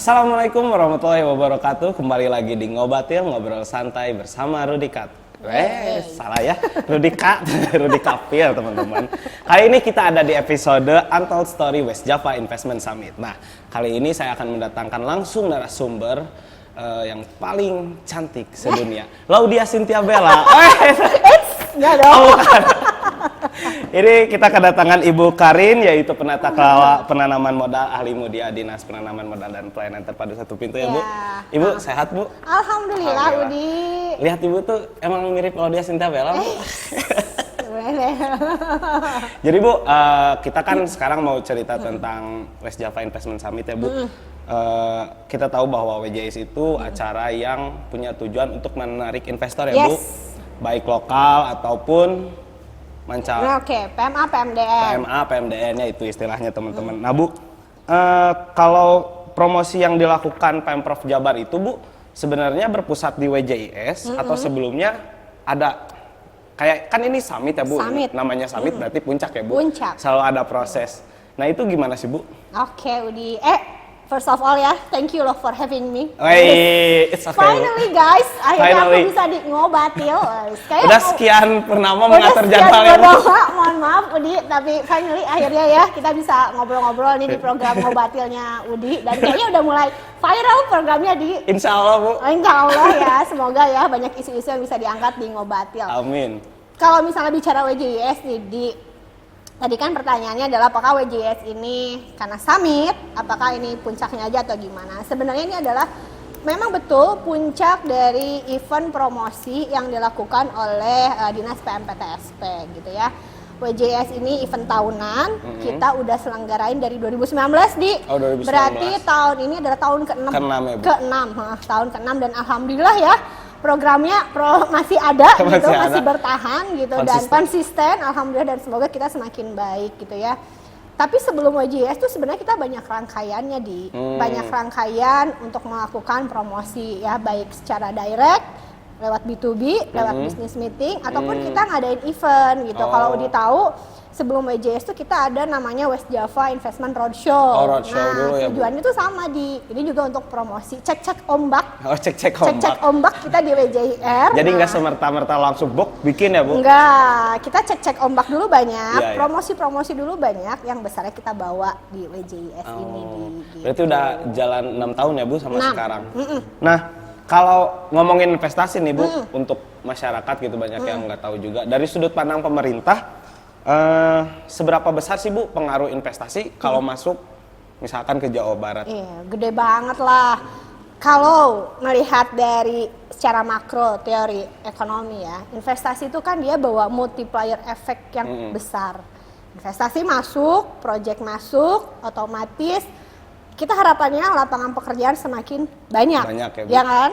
Assalamualaikum warahmatullahi wabarakatuh. Kembali lagi di Ngobatil, ngobrol santai bersama Rudikat. Salah ya, Rudikat, Rudikapil teman-teman. Kali ini kita ada di episode Untold Story West Java Investment Summit. Nah, kali ini saya akan mendatangkan langsung narasumber yang paling cantik sedunia, Laudia Cynthia Bella. Enggak dong. Ini kita kedatangan Ibu Karin, yaitu penata kelola penanaman modal ahli mudia Dinas Penanaman Modal dan Pelayanan Terpadu Satu Pintu ya, Bu. Ibu sehat, Bu? Alhamdulillah, Udi. Lihat Ibu tuh emang mirip Laudia Cynthia Bella, Bu. Jadi Bu, kita kan sekarang mau cerita tentang West Java Investment Summit ya, Bu. Kita tahu bahwa WJS itu acara yang punya tujuan untuk menarik investor ya, Bu. Baik lokal ataupun mancanegara. Oke, PMA, PMDN. PMA, PMDN-nya itu istilahnya teman-teman. Nah Bu, kalau promosi yang dilakukan Pemprov Jabar itu Bu, sebenarnya berpusat di WJIS atau sebelumnya ada kayak, kan ini summit ya Bu, Summit. namanya summit berarti puncak ya Bu? Puncak. Selalu ada proses. Nah itu gimana sih Bu? Oke, Udi. First of all ya, thank you loh for having me. It's okay. Finally guys, akhirnya Finally. aku bisa di Ngobatil. Udah sekian purnama mengatur jadwal ya Bu? Mohon maaf Udi, tapi finally akhirnya ya kita bisa ngobrol-ngobrol nih di program Ngobatilnya Udi. Dan kayaknya udah mulai viral programnya di Insya Allah Bu. Insya Allah ya, semoga ya banyak isu-isu yang bisa diangkat di Ngobatil. Amin. Kalau misalnya bicara WJS nih, tadi kan pertanyaannya adalah apakah WJS ini karena summit, apakah ini puncaknya aja atau gimana? Sebenarnya ini adalah memang betul puncak dari event promosi yang dilakukan oleh Dinas PMPTSP gitu ya. WJS ini event tahunan, kita udah selenggarain dari 2019 di. Oh, 2019. Berarti tahun ini adalah tahun ke-6. Ke-6 ya, Bu? Tahun ke-6 dan alhamdulillah ya. Programnya masih ada gitu, Masih masih ada. bertahan gitu dan konsisten alhamdulillah, dan semoga kita semakin baik gitu ya. Tapi sebelum WJS tuh sebenarnya kita banyak rangkaiannya banyak rangkaian untuk melakukan promosi ya, baik secara direct lewat B2B, lewat business meeting ataupun kita ngadain event gitu. Kalau Udi tahu sebelum WJS tuh kita ada namanya West Java Investment Roadshow. Oh, roadshow dulu ya, Bu. Tujuannya tuh sama ini juga untuk promosi, cek-cek ombak. Oh, cek-cek ombak. Cek-cek ombak kita di WJR. Jadi nggak semerta-merta langsung book bikin ya Bu? Enggak, kita cek-cek ombak dulu banyak, Iya, iya. promosi-promosi dulu banyak, yang besarnya kita bawa di WJS ini. Berarti udah jalan 6 tahun ya Bu sama 6. sekarang. Nah, kalau ngomongin investasi nih Bu, untuk masyarakat gitu banyak yang nggak tahu juga. Dari sudut pandang pemerintah, seberapa besar sih Bu pengaruh investasi kalau masuk misalkan ke Jawa Barat? Iya, gede banget lah. Kalau melihat dari secara makro teori ekonomi ya, investasi itu kan dia bawa multiplier effect yang besar. Investasi masuk, project masuk, otomatis kita harapannya lapangan pekerjaan semakin banyak. Banyak ya, Bu? Ya kan?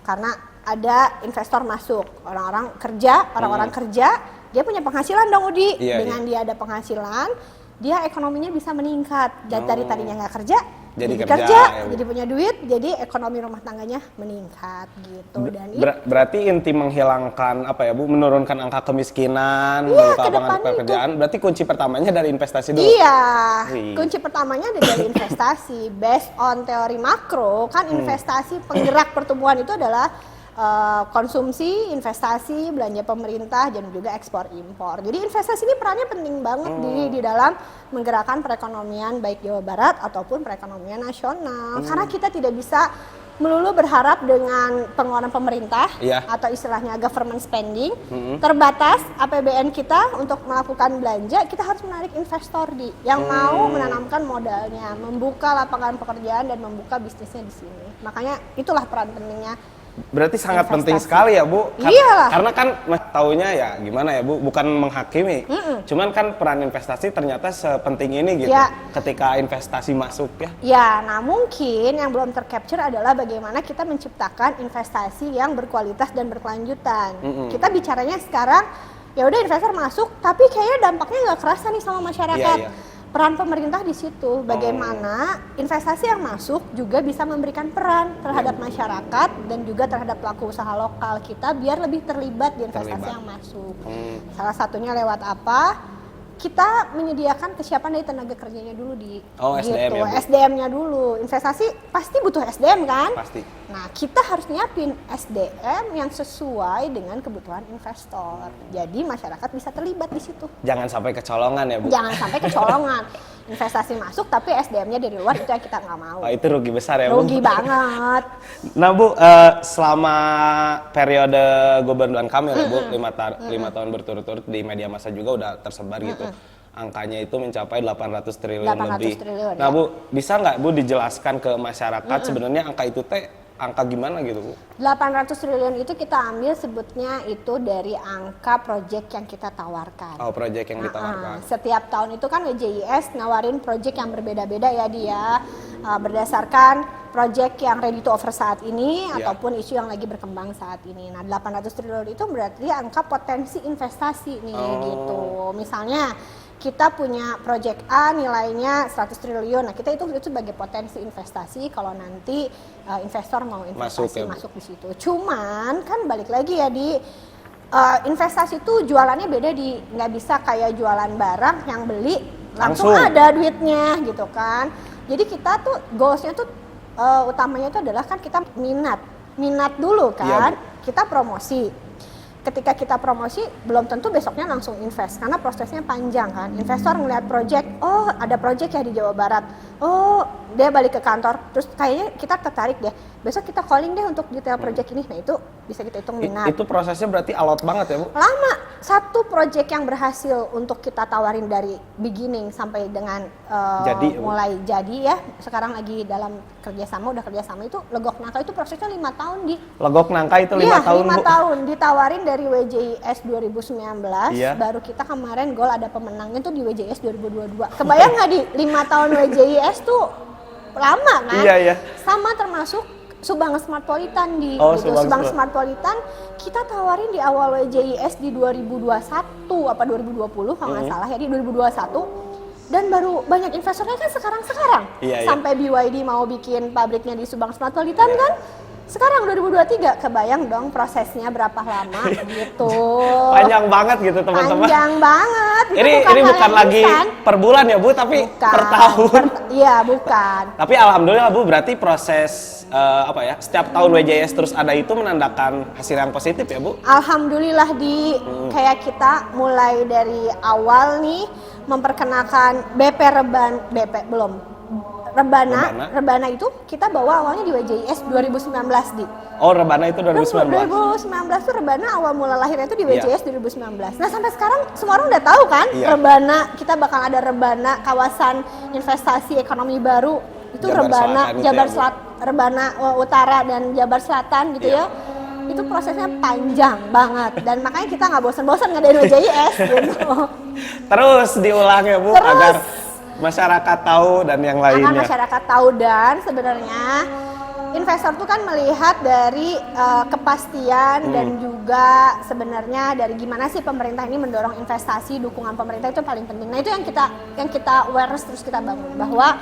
Karena ada investor masuk, orang-orang kerja, dia punya penghasilan dong Udi. Iya, Dengan dia ada penghasilan, dia ekonominya bisa meningkat. Dan dari tadinya nggak kerja, Jadi kerja, kerja, ya, Bu. jadi punya duit, jadi ekonomi rumah tangganya meningkat gitu. Dan Berarti inti menghilangkan apa ya Bu, menurunkan angka kemiskinan, Iya, membuka lapangan kedepannya pekerjaan. Berarti kunci pertamanya dari investasi dulu. iya, Wih. kunci pertamanya dari investasi. Based on teori makro, kan investasi penggerak pertumbuhan itu adalah konsumsi, investasi, belanja pemerintah, dan juga ekspor impor. Jadi investasi ini perannya penting banget di dalam menggerakkan perekonomian baik Jawa Barat ataupun perekonomian nasional. Karena kita tidak bisa melulu berharap dengan pengeluaran pemerintah atau istilahnya government spending. Terbatas APBN kita untuk melakukan belanja, kita harus menarik investor yang mau menanamkan modalnya, membuka lapangan pekerjaan dan membuka bisnisnya di sini. Makanya itulah peran pentingnya. Berarti sangat Investasi. penting sekali ya Bu. Iyalah. Karena kan taunya ya gimana ya Bu, bukan menghakimi. Cuman kan peran investasi ternyata sepenting ini gitu. Ya. Ketika investasi masuk ya. Ya, nah mungkin yang belum tercapture adalah bagaimana kita menciptakan investasi yang berkualitas dan berkelanjutan. Kita bicaranya sekarang, ya udah investor masuk, tapi kayaknya dampaknya nggak kerasa nih sama masyarakat. Iya, iya. Peran pemerintah di situ, bagaimana investasi yang masuk juga bisa memberikan peran terhadap masyarakat dan juga terhadap pelaku usaha lokal kita biar lebih terlibat di investasi yang masuk. Salah satunya lewat apa? kita menyediakan kesiapan dari tenaga kerjanya dulu di SDM ya, Bu? SDM-nya dulu. Investasi pasti butuh SDM kan? Pasti. Nah, kita harus nyiapin SDM yang sesuai dengan kebutuhan investor. Jadi masyarakat bisa terlibat di situ. Jangan sampai kecolongan ya, Bu? Jangan sampai kecolongan. Investasi masuk tapi SDM-nya dari luar, itu yang kita nggak mau. Oh, itu rugi besar ya, Bu? Rugi banget. Nah, Bu, selama periode gubernur Kamil ya, Bu, 5 tahun berturut-turut di media massa juga udah tersebar gitu. Angkanya itu mencapai 800 triliun 800 lebih. triliun, Nah, ya. Bu, bisa nggak Bu dijelaskan ke masyarakat sebenarnya angka itu angka gimana gitu, Bu? 800 triliun itu kita ambil sebutnya itu dari angka proyek yang kita tawarkan. Oh, proyek yang ditawarkan. Setiap tahun itu kan WJIS nawarin proyek yang berbeda-beda ya dia, berdasarkan proyek yang ready to offer saat ini ataupun isu yang lagi berkembang saat ini. Nah, 800 triliun itu berarti angka potensi investasi nih gitu. Misalnya kita punya proyek A nilainya 100 triliun. Nah, kita itu sebagai potensi investasi kalau nanti investor mau investasi masuk di situ. Cuman kan balik lagi ya di investasi itu jualannya beda, di nggak bisa kayak jualan barang yang beli langsung ada duitnya gitu kan. Jadi kita tuh goalsnya tuh utamanya itu adalah kan kita minat dulu kan. Kita promosi. Ketika kita promosi, belum tentu besoknya langsung invest karena prosesnya panjang kan. Investor ngeliat project, oh ada project ya di Jawa Barat, oh dia balik ke kantor, terus kayaknya kita tertarik deh, besok kita calling deh untuk detail project ini. Nah, itu bisa kita hitung minat. Itu prosesnya berarti alot banget ya, Bu? Lama. Satu project yang berhasil untuk kita tawarin dari beginning sampai dengan mulai jadi ya, sekarang lagi dalam udah kerjasama itu Legok Nangka itu prosesnya 5 tahun di. Legok Nangka itu 5 tahun, Bu? 5 tahun ditawarin dari WJIS 2019, baru kita kemarin goal ada pemenangnya tuh di WJIS 2022. Kebayang nggak di 5 tahun WJIS tuh lama kan? Iya. Sama termasuk Subang Smartpolitan di Subang Smartpolitan kita tawarin di awal WJIS di 2021 apa 2020 kalau nggak salah ya, di 2021. Dan baru banyak investornya kan sekarang sampai BYD mau bikin pabriknya di Subang Smartpolitan kan sekarang 2023. Kebayang dong prosesnya berapa lama gitu. Panjang banget gitu teman-teman. Panjang banget. Ini bukan lagi per bulan ya, Bu, tapi per tahun. Iya, bukan. Tapi alhamdulillah, Bu, berarti proses setiap tahun WJIS terus ada itu menandakan hasil yang positif ya, Bu? Alhamdulillah kayak kita mulai dari awal nih memperkenalkan Rebana itu kita bawa awalnya di WJIS 2019 di. Oh, Rebana itu 2019. 2019 tuh Rebana awal mula lahirnya itu di WJIS 2019. Nah, sampai sekarang semua orang udah tahu kan Rebana, kita bakal ada Rebana kawasan investasi ekonomi baru. Itu Rebana Jabar Selatan, Rebana Utara dan Jabar Selatan gitu ya. Itu prosesnya panjang banget dan makanya kita nggak bosan-bosan ngadain WJIS gitu. Terus diulang ya, Bu, agar masyarakat tahu dan yang lainnya. Agar masyarakat tahu, dan sebenarnya investor tuh kan melihat dari kepastian dan juga sebenarnya dari gimana sih pemerintah ini mendorong investasi, dukungan pemerintah itu paling penting. Nah, itu yang kita awareness terus kita bangun bahwa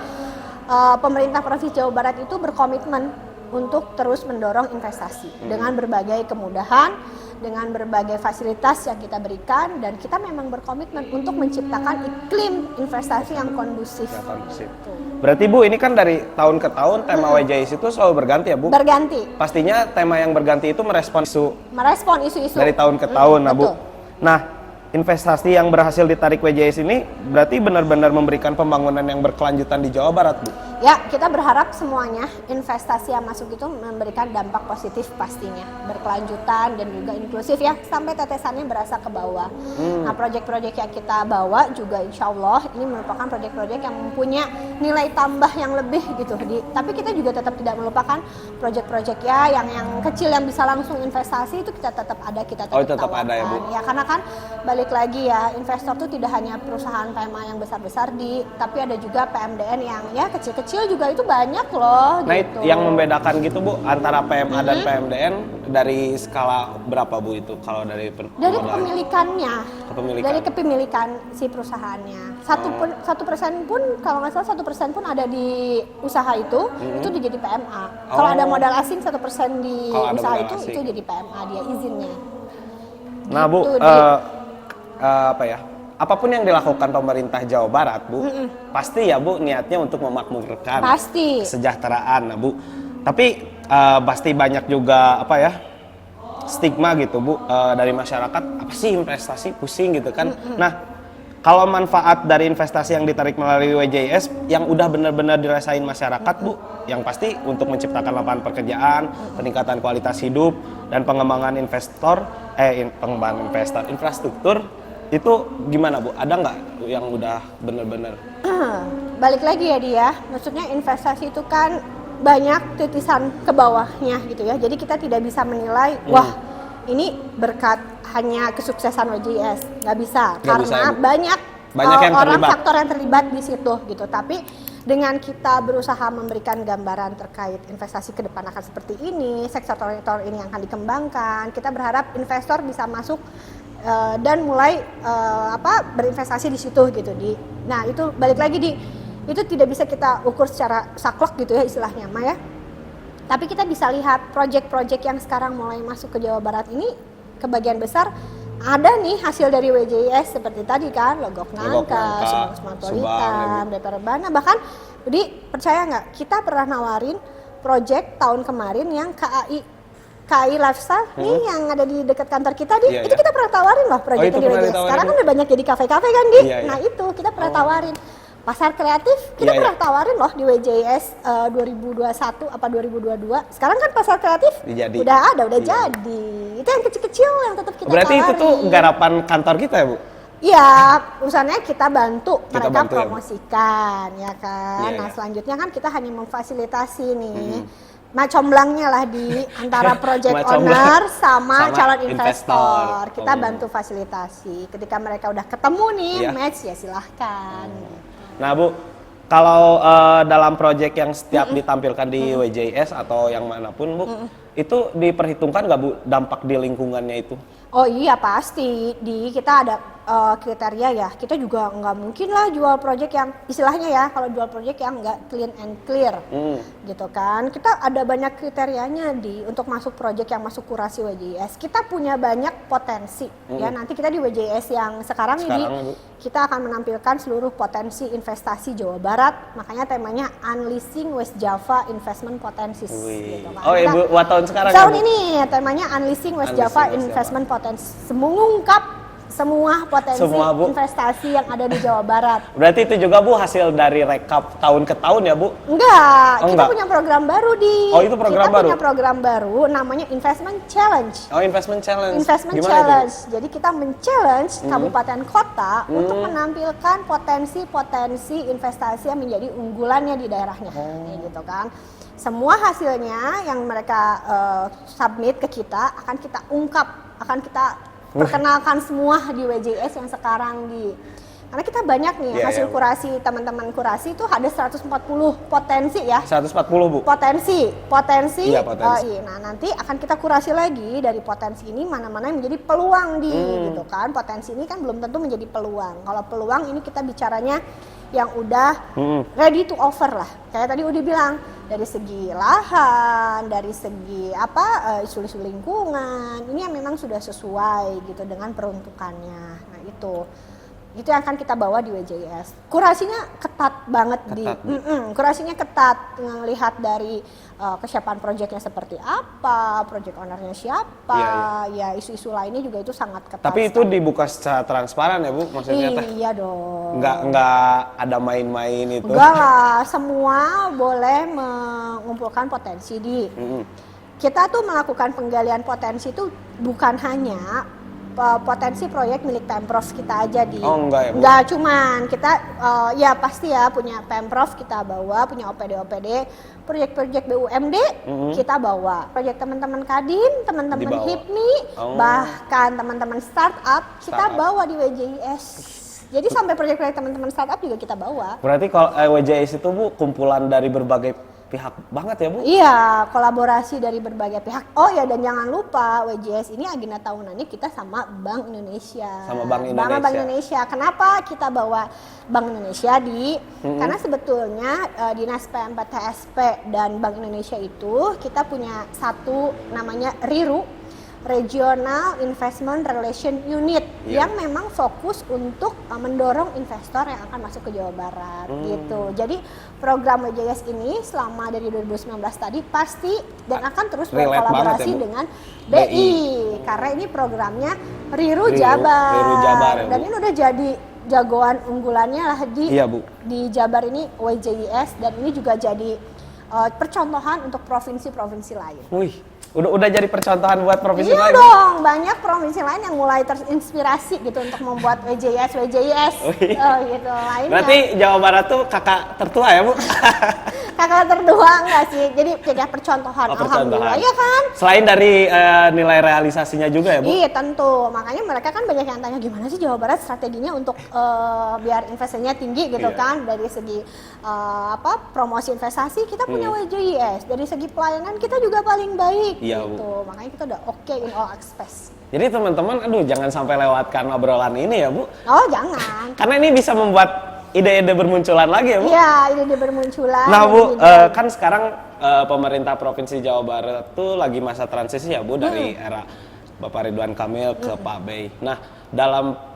pemerintah Provinsi Jawa Barat itu berkomitmen untuk terus mendorong investasi dengan berbagai kemudahan, dengan berbagai fasilitas yang kita berikan, dan kita memang berkomitmen untuk menciptakan iklim investasi yang kondusif. Berarti, Bu, ini kan dari tahun ke tahun tema WJIS itu selalu berganti ya, Bu? Berganti. Pastinya tema yang berganti itu merespon isu dari tahun ke tahun, nah, Bu. Nah, investasi yang berhasil ditarik WJIS ini berarti benar-benar memberikan pembangunan yang berkelanjutan di Jawa Barat, Bu? Ya, kita berharap semuanya investasi yang masuk itu memberikan dampak positif pastinya, berkelanjutan dan juga inklusif ya, sampai tetesannya berasa ke bawah. Nah, proyek-proyek yang kita bawa juga insya Allah ini merupakan proyek-proyek yang mempunyai nilai tambah yang lebih gitu. Tapi kita juga tetap tidak melupakan proyek-proyek ya yang kecil yang bisa langsung investasi itu kita tetap ada, kita tetap ada ya, Bu? Ya, karena kan balik lagi ya, investor tuh tidak hanya perusahaan PMA yang besar-besar tapi ada juga PMDN yang ya kecil-kecil juga itu banyak loh. Nah, gitu. Yang membedakan gitu, Bu, antara PMA dan PMDN dari skala berapa, Bu, itu kalau dari kepemilikannya, dari kepemilikan si perusahaannya. 1% pun kalau nggak salah 1% pun ada di usaha itu jadi PMA. Kalau ada modal asing 1% di usaha itu jadi PMA dia izinnya. Nah, Bu, apapun yang dilakukan pemerintah Jawa Barat, Bu, pasti ya Bu niatnya untuk memakmurkan Pasti. kesejahteraan, nah, Bu. Tapi pasti banyak juga apa ya stigma gitu Bu dari masyarakat, apa sih investasi, pusing gitu kan. Nah, kalau manfaat dari investasi yang ditarik melalui WJIS yang udah benar-benar dirasain masyarakat Bu, yang pasti untuk menciptakan lapangan pekerjaan, peningkatan kualitas hidup, dan pengembangan pengembangan infrastruktur, itu gimana Bu? Ada nggak yang udah benar-benar? Balik lagi ya dia, maksudnya investasi itu kan banyak titisan ke bawahnya gitu ya. Jadi kita tidak bisa menilai, wah ini berkat hanya kesuksesan WJS, nggak bisa. Nggak bisa, Karena ya, Bu. banyak, Banyak yang orang terlibat. faktor yang terlibat di situ gitu. Tapi dengan kita berusaha memberikan gambaran terkait investasi ke depan akan seperti ini, sektor ini yang akan dikembangkan, kita berharap investor bisa masuk dan mulai berinvestasi di situ gitu. Nah itu balik lagi itu tidak bisa kita ukur secara saklek gitu ya istilahnya Maya. Tapi kita bisa lihat proyek-proyek yang sekarang mulai masuk ke Jawa Barat ini kebagian besar ada nih hasil dari WJIS seperti tadi kan, Logok Nangka, Sumatolitan, DPR Bana. Bahkan jadi percaya nggak, kita pernah nawarin proyek tahun kemarin yang KAI Lifestyle nih yang ada di dekat kantor kita itu kita pernah tawarin loh proyeknya di WJIS. Sekarang kan udah banyak jadi kafe-kafe kan Nah itu kita pernah tawarin. Pasar kreatif kita pernah tawarin loh di WJIS 2021 apa 2022. Sekarang kan pasar kreatif udah jadi. Itu yang kecil-kecil yang tetap kita Berarti tawarin. itu tuh garapan kantor kita ya Bu? Iya, usahanya kita bantu mereka bantu, promosikan ya kan. Iya, Nah iya. selanjutnya kan kita hanya memfasilitasi nih. Macomblangnya lah di antara project Macomblang. owner sama calon investor. investor. Kita bantu fasilitasi. Ketika mereka udah ketemu nih, Iya. match ya silahkan. Nah Bu, kalau dalam proyek yang setiap ditampilkan di WJIS atau yang manapun Bu, itu diperhitungkan nggak Bu dampak di lingkungannya itu? Oh iya pasti, kita ada kriteria ya. Kita juga nggak mungkin lah jual project yang istilahnya ya, kalau jual project yang nggak clean and clear, gitu kan. Kita ada banyak kriterianya untuk masuk project yang masuk kurasi WJIS. Kita punya banyak potensi ya. Nanti kita di WJIS yang sekarang ini Bu, kita akan menampilkan seluruh potensi investasi Jawa Barat. Makanya temanya Unleashing West Java Investment Potencies. Gitu kan. Oh Ibu, buat tahun sekarang ya, Tahun Bu? ini temanya Unleashing West Unleashing Java West Java. Investment Potensi. Mengungkap semua potensi Bu. investasi yang ada di Jawa Barat. Berarti itu juga Bu hasil dari rekap tahun ke tahun ya Bu? Enggak, Oh, kita enggak. punya program baru Oh, itu program kita baru? punya program baru namanya Investment Challenge. Oh, Investment Challenge. Investment Gimana Challenge. Jadi kita men-challenge kabupaten kota untuk menampilkan potensi-potensi investasi yang menjadi unggulannya di daerahnya. Gitu kan. Semua hasilnya yang mereka submit ke kita akan kita ungkap, akan kita perkenalkan semua di WJIS yang sekarang karena kita banyak nih hasil kurasi, teman-teman kurasi itu ada 140 potensi ya. 140 Bu? Potensi. Iya, potensi. Nah nanti akan kita kurasi lagi dari potensi ini mana-mana yang menjadi peluang gitu kan. Potensi ini kan belum tentu menjadi peluang. Kalau peluang ini kita bicaranya yang udah ready to offer lah. Kayak tadi Udi bilang, dari segi lahan, dari segi isu-isu lingkungan, ini yang memang sudah sesuai gitu dengan peruntukannya. Nah itu yang akan kita bawa di WJIS. Kurasinya ketat banget kurasinya ketat, ngelihat dari kesiapan proyeknya seperti apa, proyek ownernya siapa, ya isu-isu lainnya juga itu sangat ketat. Tapi itu dibuka secara transparan ya Bu, maksudnya teh? Iya dong. Nggak ada main-main itu? Enggak lah, semua boleh mengumpulkan potensi kita tuh melakukan penggalian potensi itu bukan hanya potensi proyek milik Pemprov kita aja Oh enggak ya Bu? Enggak cuman kita ya pasti ya punya Pemprov kita bawa, punya OPD proyek-proyek BUMD kita bawa, proyek teman-teman Kadin, teman-teman HIPMI, bahkan teman-teman startup kita bawa di WJIS. Jadi sampai proyek-proyek teman-teman startup juga kita bawa. Berarti kalau WJIS itu Bu kumpulan dari berbagai pihak banget ya Bu? Iya, kolaborasi dari berbagai pihak. Oh ya, dan jangan lupa WJIS ini agenda tahunannya kita sama Bank Indonesia. Sama Bank Indonesia. Bank Indonesia. Kenapa kita bawa Bank Indonesia karena sebetulnya Dinas PM4TSP dan Bank Indonesia itu kita punya satu namanya RIRU, Regional Investment Relation Unit Iya. yang memang fokus untuk mendorong investor yang akan masuk ke Jawa Barat gitu. Jadi program WJS ini selama dari 2019 tadi pasti dan akan terus Relate berkolaborasi banget ya, Bu. dengan BI. BI karena ini programnya Riru Riru Jabar. Jabar ya, Bu. Dan ini udah jadi jagoan unggulannya lah Iya, Bu. di Jabar ini WJIS, dan ini juga jadi percontohan untuk provinsi-provinsi lain. Wih, udah jadi percontohan buat provinsi Iya lain. dong, banyak provinsi lain yang mulai terinspirasi gitu untuk membuat WJIS Wih. gitu lainnya. Berarti Jawa Barat tuh kakak tertua ya, Bu? Kakak tertua enggak sih? Jadi kayak percontohan, Oh, percontohan. alhamdulillah, iya kan? Selain dari nilai realisasinya juga ya, Bu? Iya tentu, makanya mereka kan banyak yang tanya gimana sih Jawa Barat strateginya untuk biar investasinya tinggi gitu Iya. kan. Dari segi promosi investasi kita punya WJIS, dari segi pelayanan kita juga paling baik Iya, Bu. gitu. Makanya kita udah oke in all aspects. Jadi teman-teman, aduh jangan sampai lewatkan obrolan ini ya, Bu. Oh jangan. Karena ini bisa membuat ide-ide bermunculan lagi ya, Bu. Iya, ide bermunculan. Nah, Bu, ide-ide. kan sekarang pemerintah Provinsi Jawa Barat tuh lagi masa transisi ya, Bu, dari era Bapak Ridwan Kamil ke Pak Bey. Nah, dalam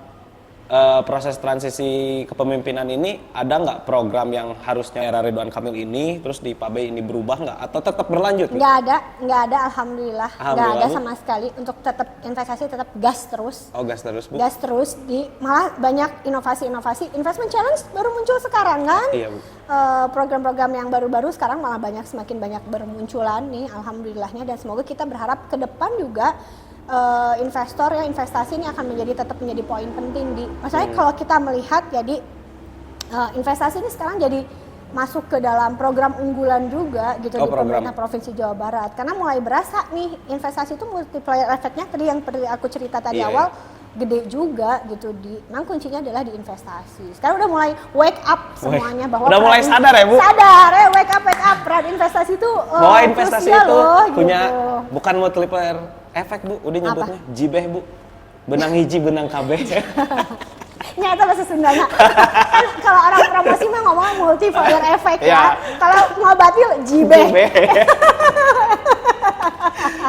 proses transisi kepemimpinan ini ada nggak program yang harusnya era Ridwan Kamil ini terus di Pak Bey ini berubah nggak atau tetap berlanjut? Bu? Nggak ada, alhamdulillah, nggak ada Alhamdulillah, Bu. sama sekali. Untuk tetap investasi tetap gas terus. Oh, gas terus, Bu. Gas terus, malah banyak inovasi-inovasi. Investment challenge baru muncul sekarang kan? Iya, Bu. Program-program yang baru-baru sekarang malah semakin banyak bermunculan nih, alhamdulillahnya, dan semoga kita berharap ke depan juga investor ya investasi ini akan tetap menjadi poin penting maksudnya kalau kita melihat jadi investasi ini sekarang jadi masuk ke dalam program unggulan juga gitu di pemerintah Provinsi Jawa Barat karena mulai berasa nih investasi itu multiplier efeknya tadi yang aku cerita tadi awal gede juga gitu memang kuncinya adalah di investasi. Sekarang udah mulai wake up semuanya bahwa udah mulai sadar ya, Bu? Sadar ya, wake up peran investasi itu bahwa investasi itu loh, punya gitu. bukan multiplier efek, Bu. Udah nyebutnya jibeh, Bu. Benang hiji benang kabeh. Nyata bahasa Sundanya. Kan kalau orang promosi mah ngomong multiplier effect ya. Kalau ngobatil jibeh.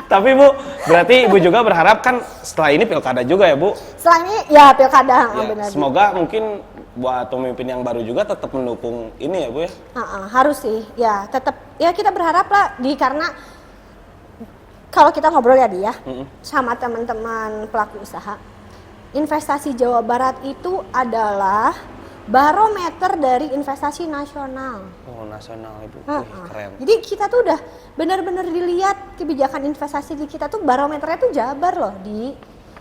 Tapi Bu, berarti Ibu juga berharap kan setelah ini pilkada juga ya, Bu? Setelah ini ya pilkada, Ya, benar. semoga mungkin buat pemimpin yang baru juga tetap mendukung ini ya, Bu ya? Harus sih, ya tetap ya kita berharap lah karena kalau kita ngobrol ya sama teman-teman pelaku usaha, investasi Jawa Barat itu adalah barometer dari investasi nasional. Oh, nasional Ibu. Wih, keren. Jadi kita tuh udah benar-benar dilihat kebijakan investasi di kita tuh barometernya tuh Jabar loh,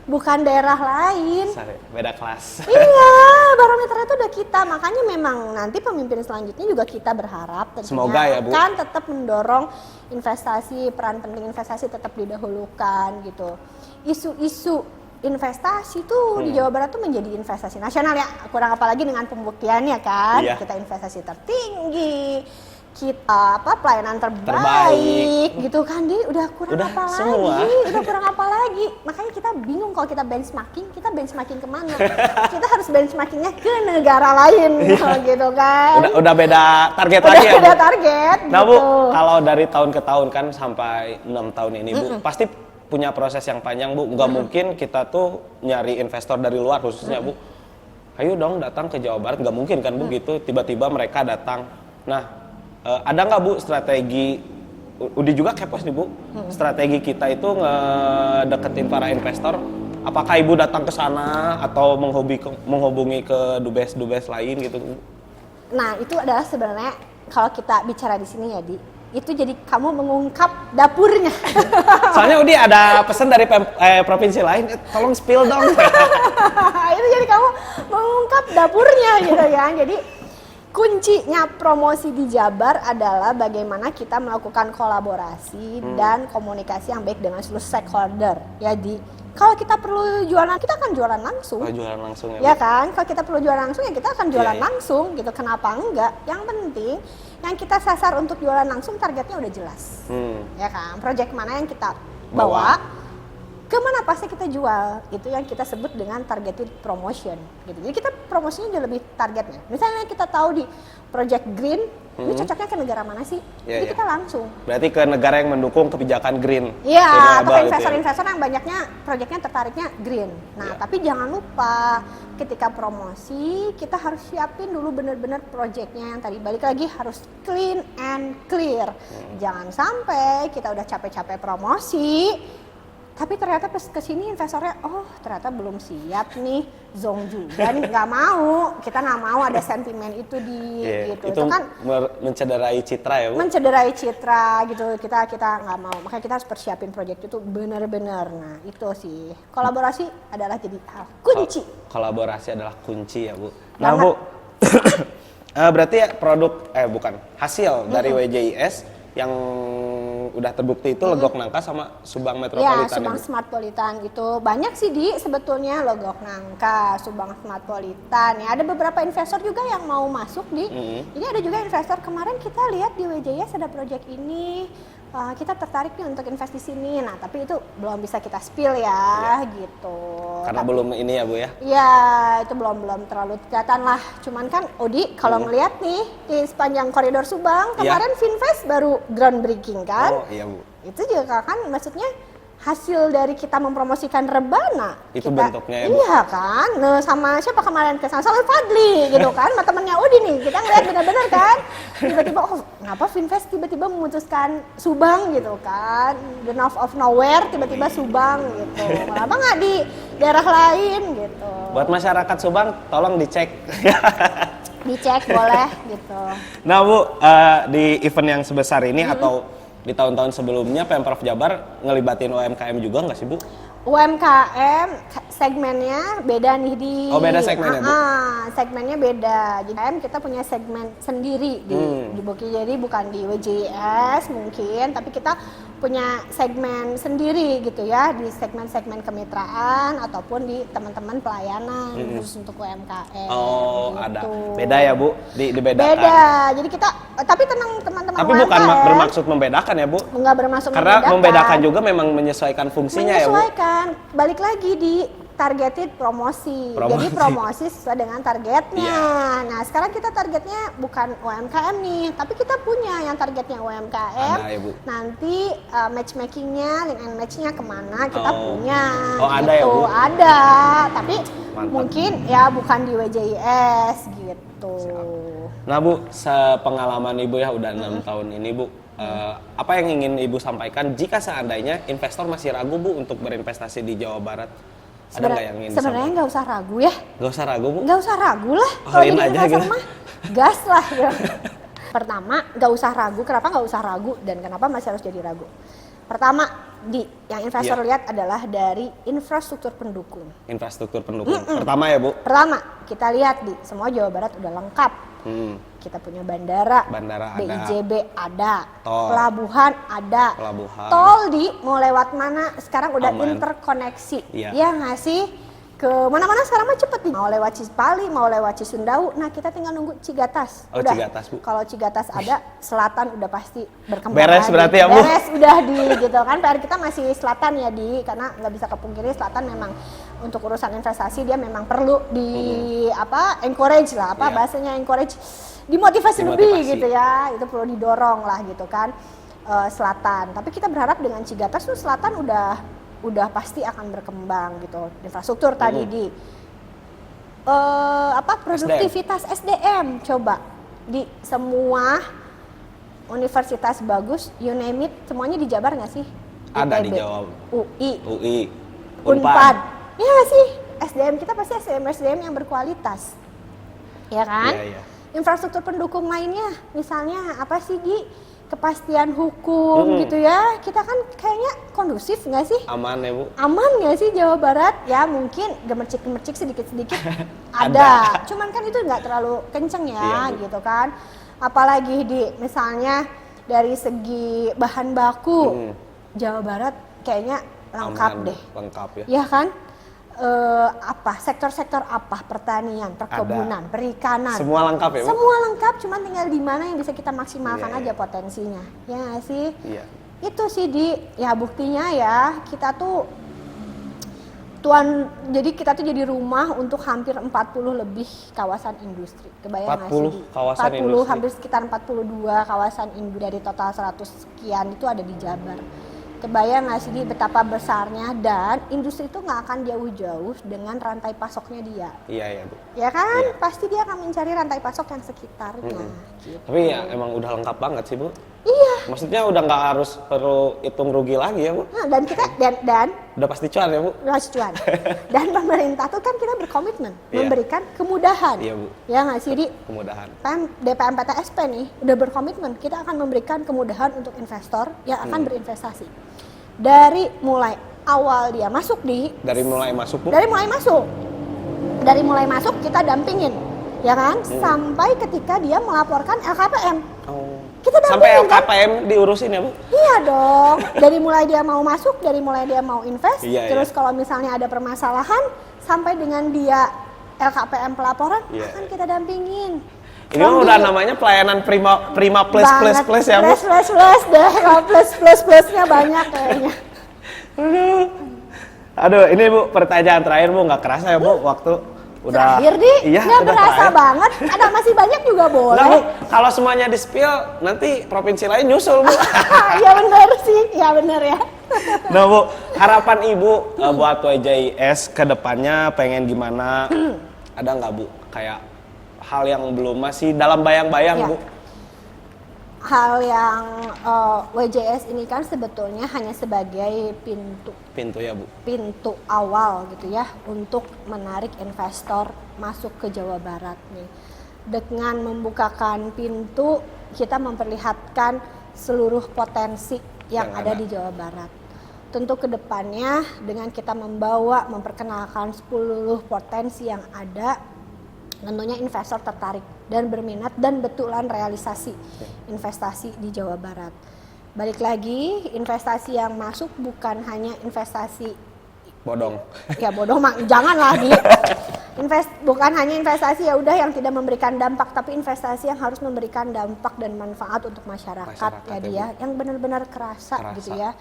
bukan daerah lain. Sorry, beda kelas. Iya, barometernya tuh udah kita. Makanya memang nanti pemimpin selanjutnya juga kita berharap tentunya Semoga ya, Bu. akan tetap mendorong investasi, peran penting investasi tetap didahulukan gitu. Isu-isu investasi tuh di Jawa Barat tuh menjadi investasi nasional ya. Kurang apalagi dengan pembuktiannya kan. Iya. Kita investasi tertinggi, kita pelayanan terbaik gitu kan. Udah kurang apa semua. lagi? Udah kurang apa lagi? Makanya kita bingung kalau kita benchmarking kemana? Kita harus benchmarkingnya ke negara lain gitu kan. Udah beda target Udah lagi ya, beda Bu? target Nah, gitu. Bu, kalau dari tahun ke tahun kan sampai 6 tahun ini, Bu, pasti punya proses yang panjang, Bu. Nggak mungkin kita tuh nyari investor dari luar khususnya, Bu. Ayo dong datang ke Jawa Barat, nggak mungkin kan, Bu, gitu. Tiba-tiba mereka datang. Nah, ada nggak, Bu, strategi, udah juga kepos nih, Bu, strategi kita itu ngedeketin para investor. Apakah Ibu datang ke sana atau menghubungi ke dubes-dubes lain gitu, Bu? Nah, itu adalah sebenarnya kalau kita bicara di sini ya, itu jadi kamu mengungkap dapurnya. Soalnya Udi ada pesan dari provinsi lain, tolong spill dong. Itu jadi kamu mengungkap dapurnya gitu ya. Jadi kuncinya promosi di Jabar adalah bagaimana kita melakukan kolaborasi dan komunikasi yang baik dengan seluruh stakeholder. Jadi kalau kita perlu jualan, kita akan jualan langsung. Oh, jualan langsung ya, Ya Bu? kan, kalau kita perlu jualan langsung ya kita akan jualan Iya. langsung gitu. Kenapa enggak? Yang penting yang kita sasar untuk jualan langsung targetnya udah jelas. Ya kan, project mana yang kita bawa, kemana pasti kita jual, itu yang kita sebut dengan targeted promotion gitu. Jadi kita promosinya udah lebih targetnya. Misalnya kita tahu di Project Green, ini cocoknya ke negara mana sih? Iya, Jadi iya. kita langsung. Berarti ke negara yang mendukung kebijakan green. Iya, atau Renewable gitu ya. investor-investor yang banyaknya proyeknya tertariknya green. Nah, Iya. tapi jangan lupa ketika promosi kita harus siapin dulu benar-benar proyeknya yang tadi balik lagi harus clean and clear. Jangan sampai kita udah capek-capek promosi, tapi ternyata pas kesini investornya, oh ternyata belum siap nih, zong juga nih, nggak mau. Kita nggak mau ada sentimen itu di Iya, gitu. itu Itu kan mencederai citra ya, Bu? mencederai citra gitu, kita nggak mau, makanya kita harus persiapin proyek itu benar-benar. Nah itu sih kolaborasi adalah jadi hal kunci. Kolaborasi adalah kunci ya, Bu. Nah, Banget. Bu, berarti ya produk bukan hasil dari WJIS yang udah terbukti itu Legok Nangka sama Subang Ya, Metropolitan. Subang Bu? Smartpolitan itu banyak sih di sebetulnya Legok Nangka, Subang Smartpolitan. Ya ada beberapa investor juga yang mau masuk di. Jadi ada juga investor kemarin kita lihat di WJS ada proyek ini. Kita tertarik nih untuk invest di sini. Nah, tapi itu belum bisa kita spill ya, gitu. Karena Tapi- belum ini ya, Bu ya. Iya, itu belum terlalu kelihatan lah. Cuman kan Odi kalau ngelihat nih di sepanjang koridor Subang, Iya. kemarin Finvest baru groundbreaking kan. Oh, iya, Bu. Itu juga kan maksudnya hasil dari kita mempromosikan Rebana. Itu Kita- bentuknya ya, Bu? Iya kan. Nah, sama siapa kemarin ke sana? Sama Fadli gitu kan, sama temennya Odi nih. Kita ngeliat benar-benar kan. Tiba-tiba oh, kenapa Finvest tiba-tiba memutuskan Subang gitu kan. The north of nowhere tiba-tiba Subang gitu. Kenapa nggak di daerah lain gitu. Buat masyarakat Subang, tolong dicek. Dicek boleh gitu. Nah, Bu, di event yang sebesar ini atau di tahun-tahun sebelumnya Pemprov Jabar ngelibatin UMKM juga nggak sih, Bu? UMKM segmennya beda nih di. Oh, beda segmennya, Bu? Segmennya beda. Jadi UMKM kita punya segmen sendiri di Boki. Jadi bukan di WJS mungkin, tapi kita punya segmen sendiri gitu ya di segmen-segmen kemitraan ataupun di teman-teman pelayanan khusus untuk UMKM. Oh, gitu. ada. Beda ya, Bu? Dibedakan. Beda. Jadi kita tapi tenang teman-teman Tapi bukan UMKM. bermaksud membedakan ya, Bu? Nggak bermaksud Karena membedakan juga memang menyesuaikan fungsinya ya, Bu? menyesuaikan. Balik lagi di targeted promosi. Jadi promosi sesuai dengan targetnya. Iya. Nah, sekarang kita targetnya bukan UMKM nih, tapi kita punya yang targetnya UMKM. Ada ya, Bu? Nanti matchmakingnya, link and matchnya kemana kita Oh. punya. Oh, ada ya, Bu? Ada, tapi Mantap. mungkin ya bukan di WJIS gitu. Nah, Bu, sepengalaman Ibu ya udah 6 tahun ini, Bu. Apa yang ingin Ibu sampaikan jika seandainya investor masih ragu, Bu, untuk berinvestasi di Jawa Barat? Ada nggak yang ingin Sebenarnya disampaikan? nggak usah ragu ya. Nggak usah ragu, Bu? Nggak usah ragu lah. Oh, Kalau in jadi aja investor gitu. mah gas lah. Ya. Pertama, nggak usah ragu. Kenapa nggak usah ragu dan kenapa masih harus jadi ragu? Pertama, yang investor Iya. lihat adalah dari infrastruktur pendukung. Infrastruktur pendukung. Pertama ya, Bu? Pertama, kita lihat di semua Jawa Barat udah lengkap. Kita punya bandara, Bandara ada. BIJB ada, Tol. pelabuhan ada, Pelabuhan. tol mau lewat mana sekarang udah Aman. interkoneksi, Iya. ya nggak sih? Ke mana-mana sekarang mah cepet nih, mau lewat Cispali, mau lewat Cisundau, nah kita tinggal nunggu Cigatas. Oh, Udah. Cigatas, Bu. Kalau Cigatas ada, selatan udah pasti berkembang. Beres lagi. berarti ya, Bu? Beres udah di gitu kan, PR kita masih selatan ya di, karena nggak bisa kepungkiri selatan memang untuk urusan investasi dia memang perlu di encourage lah, Iya. bahasanya encourage, dimotivasi lebih Dimotivasi. gitu ya, itu perlu didorong lah gitu kan. Selatan, tapi kita berharap dengan Cigatas tuh selatan udah pasti akan berkembang gitu, infrastruktur tadi di produktivitas SDM coba di semua universitas bagus, you name it, semuanya di Jabar nggak sih? Ada di ITB, Jawa. UI, UI, Unpad, ya nggak sih? SDM kita pasti SDM yang berkualitas, ya kan? Iya, iya. Infrastruktur pendukung lainnya, misalnya apa sih Gi? Kepastian hukum gitu ya, kita kan kayaknya kondusif nggak sih? Aman ya, Bu? Aman nggak sih Jawa Barat? Ya mungkin gemercik-gemercik sedikit-sedikit Ada. ada. Cuman kan itu nggak terlalu kenceng ya, Iya, Bu. gitu kan. Apalagi di misalnya dari segi bahan baku, Jawa Barat kayaknya lengkap Aman, deh. Lengkap ya. Ya kan? Sektor-sektor apa? Pertanian, perkebunan, perikanan. Semua lengkap ya, Bu? Semua lengkap, cuman tinggal di mana yang bisa kita maksimalkan Iya, aja iya. potensinya. Ya nggak sih? Iya. Itu sih ya buktinya ya kita tuh Jadi kita tuh jadi rumah untuk hampir 40 lebih kawasan industri. Kebayang nggak 40 sih? kawasan 40, industri. hampir sekitar 42 kawasan industri dari total 100 sekian itu ada di Jabar. Kebayang nggak sih betapa besarnya, dan industri itu nggak akan jauh-jauh dengan rantai pasoknya dia. Iya Bu. Ya kan? Iya. Pasti dia akan mencari rantai pasok yang sekitarnya. Gitu. Tapi ya emang udah lengkap banget sih Bu. Iya. Maksudnya udah nggak harus perlu hitung rugi lagi ya Bu. Nah, dan kita dan Udah pasti cuan ya Bu. Mas cuan. Dan pemerintah tuh kan kita berkomitmen Iya. memberikan kemudahan. Iya Bu. Ya nggak sih, Di? Kemudahan. DPM PTSP nih udah berkomitmen kita akan memberikan kemudahan untuk investor yang akan berinvestasi. Dari mulai awal dia masuk Dari mulai masuk Bu. Dari mulai masuk kita dampingin, ya kan? Sampai ketika dia melaporkan LKPM. Oh. Kita Sampai dampingin kan? LKPM diurusin ya Bu? Iya dong. Dari mulai dia mau masuk, dari mulai dia mau invest, Iya, terus iya. kalau misalnya ada permasalahan sampai dengan dia LKPM pelaporan Iya. akan kita dampingin. Ini mah udah namanya pelayanan prima plus banget. plus ya Bu? Plus deh, kalau plusnya banyak kayaknya. Aduh, ini Bu pertanyaan terakhir Bu, nggak kerasa ya Bu waktu udah. Terakhir Di, Iya, nggak udah berasa terakhir. banget. Ada masih banyak juga Nggak, Bu, boleh. kalau semuanya di spill nanti provinsi lain nyusul Bu. Ya benar sih, ya benar ya. Nah Bu, harapan Ibu buat WJIS ke depannya pengen gimana? Ada nggak Bu kayak hal yang belum masih dalam bayang-bayang Ya. Bu? Hal yang WJS ini kan sebetulnya hanya sebagai Pintu ya Bu. pintu awal gitu ya untuk menarik investor masuk ke Jawa Barat nih. Dengan membukakan pintu, kita memperlihatkan seluruh potensi yang ada di Jawa Barat. Tentu ke depannya dengan kita memperkenalkan 10 potensi yang ada, tentunya investor tertarik dan berminat dan betulan realisasi investasi di Jawa Barat. Balik lagi, investasi yang masuk bukan hanya investasi Bodong. ya bodoh mak, janganlah bukan hanya investasi ya udah yang tidak memberikan dampak, tapi investasi yang harus memberikan dampak dan manfaat untuk masyarakat ya dia, yang benar-benar kerasa gitu ya.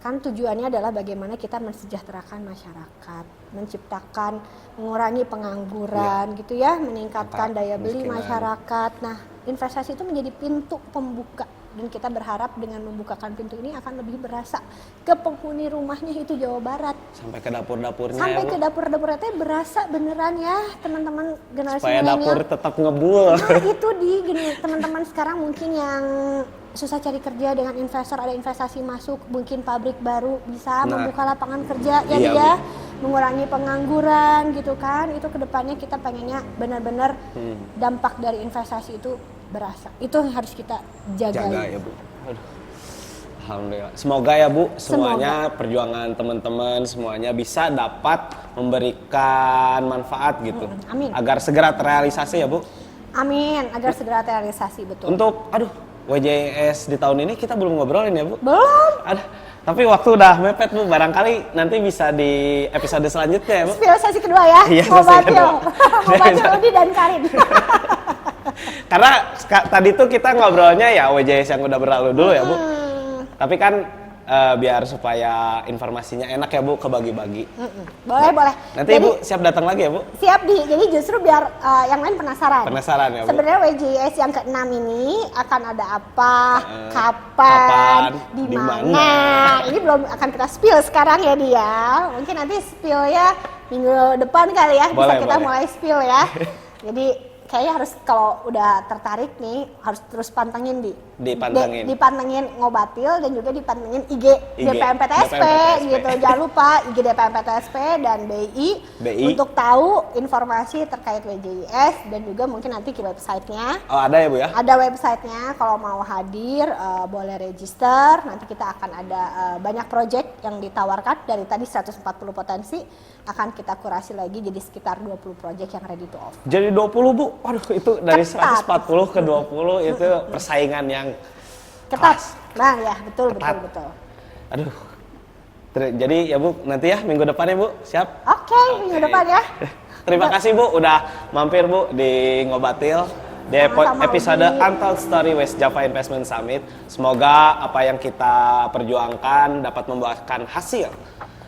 Kan tujuannya adalah bagaimana kita mensejahterakan masyarakat, menciptakan, mengurangi pengangguran gitu ya, meningkatkan daya beli masyarakat. Nah, investasi itu menjadi pintu pembuka, dan kita berharap dengan membukakan pintu ini akan lebih berasa ke penghuni rumahnya itu Jawa Barat. Sampai ke dapur-dapurnya Sampai ya Bu. ke dapur-dapurnya teh berasa beneran ya teman-teman generasi Supaya milenial. dapur tetap ngebul. Nah itu teman-teman sekarang mungkin yang susah cari kerja, dengan investor ada investasi masuk, mungkin pabrik baru bisa membuka lapangan kerja ya Iya, dia, mengurangi pengangguran gitu kan. Itu kedepannya kita pengennya benar-benar dampak dari investasi itu berasa. Itu yang harus kita jaga Ya Bu. Aduh. Alhamdulillah. Semoga ya Bu, semuanya perjuangan teman-teman semuanya bisa dapat memberikan manfaat gitu. Amin. Agar segera terrealisasi ya Bu. Amin, agar segera terrealisasi, betul. Untuk WJS di tahun ini kita belum ngobrolin ya Bu. Belum. Tapi waktu udah mepet Bu, barangkali nanti bisa di episode selanjutnya ya Bu. Spill sesi kedua ya. Iya, sesi Ngobatil. kedua. Ngobatil Udi dan Karin. Karena tadi tuh kita ngobrolnya ya WJS yang udah berlalu dulu ya Bu. Tapi kan biar supaya informasinya enak ya Bu, kebagi-bagi. Boleh. Nanti Jadi, Ibu siap datang lagi ya Bu? siap jadi justru biar yang lain penasaran. Penasaran ya Bu? Sebenarnya WJS yang ke-6 ini akan ada apa, kapan, kapan, di di mana. mana. Ini belum akan kita spill sekarang ya dia. Mungkin nanti spillnya minggu depan kali ya, bisa Boleh, kita boleh. mulai spill ya. Jadi kayaknya harus kalau udah tertarik nih harus terus pantengin Dipantengin. dipantengin Ngobatil dan juga dipantengin IG IG, DPM PTSP DPM gitu. Jangan lupa IG DPM PTSP dan BI untuk tahu informasi terkait WJIS, dan juga mungkin nanti di websitenya. Oh ada ya Bu ya? Ada websitenya, kalau mau hadir boleh register. Nanti kita akan ada banyak project yang ditawarkan. Dari tadi 140 potensi akan kita kurasi lagi jadi sekitar 20 project yang ready to offer. Jadi 20 Bu, waduh itu dari Ketat. 140 ke 20 itu persaingan yang Ketat. keras. Nah ya, betul. Aduh. Jadi ya Bu, nanti ya minggu depan ya Bu, siap? Oke, minggu depan ya. Terima kasih Bu udah mampir Bu di Ngobatil di Sama-sama, episode Udi. Untold Story West Java Investment Summit. Semoga apa yang kita perjuangkan dapat membuahkan hasil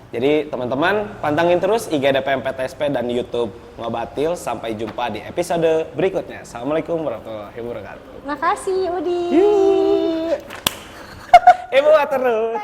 Jadi teman-teman pantangin terus IG DPM PTSP dan YouTube Ngobatil. Sampai jumpa di episode berikutnya. Assalamualaikum warahmatullahi wabarakatuh. Makasih Udi. Ibu terus.